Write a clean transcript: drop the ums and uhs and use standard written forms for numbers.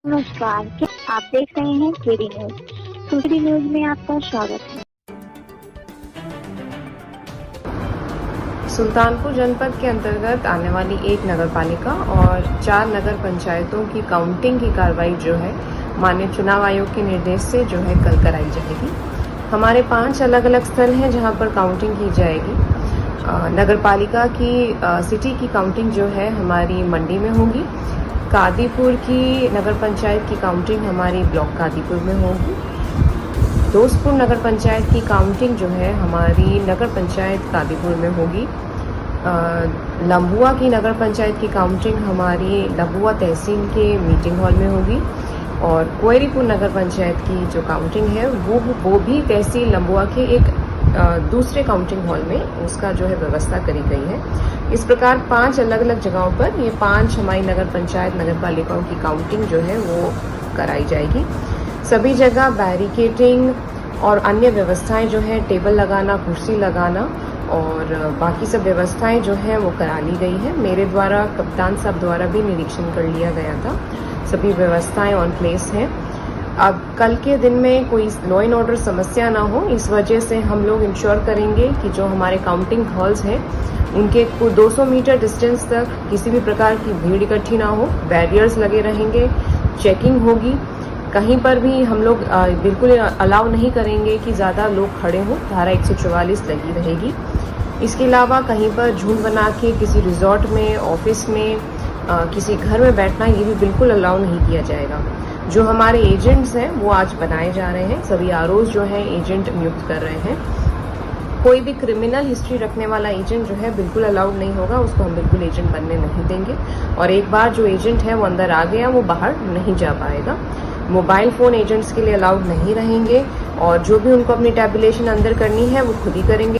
नमस्कार, क्या आप देख रहे हैं केडी न्यूज। केडी न्यूज में आपका स्वागत है। सुल्तानपुर जनपद के अंतर्गत आने वाली एक नगरपालिका और 4 नगर पंचायतों की काउंटिंग की कार्रवाई जो है माननीय चुनाव आयोग के निर्देश से जो है कल कराई जाएगी। हमारे 5 अलग अलग स्थल हैं जहां पर काउंटिंग की जाएगी। नगरपालिका की सिटी की काउंटिंग जो है हमारी मंडी में होगी। कादीपुर की नगर पंचायत की काउंटिंग हमारी ब्लॉक कादीपुर में होगी। दोस्तपुर नगर पंचायत की काउंटिंग जो है हमारी नगर पंचायत कादीपुर में होगी। लंबुआ की नगर पंचायत की काउंटिंग हमारी लंबुआ तहसील के मीटिंग हॉल में होगी और कोयरीपुर नगर पंचायत की जो काउंटिंग है वो भी तहसील लंबुआ के एक दूसरे काउंटिंग हॉल में उसका जो है व्यवस्था करी गई है। इस प्रकार 5 अलग अलग जगहों पर ये 5 हमारी नगर पंचायत नगर पालिकाओं की काउंटिंग जो है वो कराई जाएगी। सभी जगह बैरिकेडिंग और अन्य व्यवस्थाएं जो है टेबल लगाना, कुर्सी लगाना और बाकी सब व्यवस्थाएं जो है वो करा ली गई है। मेरे द्वारा कप्तान साहब द्वारा भी निरीक्षण कर लिया गया था। सभी व्यवस्थाएं ऑन प्लेस हैं। अब कल के दिन में कोई लॉ एंड ऑर्डर समस्या ना हो, इस वजह से हम लोग इंश्योर करेंगे कि जो हमारे काउंटिंग हॉल्स हैं उनके 200 मीटर डिस्टेंस तक किसी भी प्रकार की भीड़ इकट्ठी ना हो। बैरियर्स लगे रहेंगे, चेकिंग होगी। कहीं पर भी हम लोग बिल्कुल अलाउ नहीं करेंगे कि ज़्यादा लोग खड़े हों। धारा 144 लगी रहेगी। इसके अलावा कहीं पर झुंड बना के किसी रिजॉर्ट में, ऑफिस में, किसी घर में बैठना ये भी बिल्कुल अलाउ नहीं किया जाएगा। जो हमारे एजेंट्स हैं वो आज बनाए जा रहे हैं। सभी आरओज जो हैं एजेंट नियुक्त कर रहे हैं। कोई भी क्रिमिनल हिस्ट्री रखने वाला एजेंट जो है बिल्कुल अलाउड नहीं होगा, उसको हम बिल्कुल एजेंट बनने नहीं देंगे। और एक बार जो एजेंट है वो अंदर आ गया वो बाहर नहीं जा पाएगा। मोबाइल फ़ोन एजेंट्स के लिए अलाउड नहीं रहेंगे और जो भी उनको अपनी टैबुलेशन अंदर करनी है वो खुद ही करेंगे।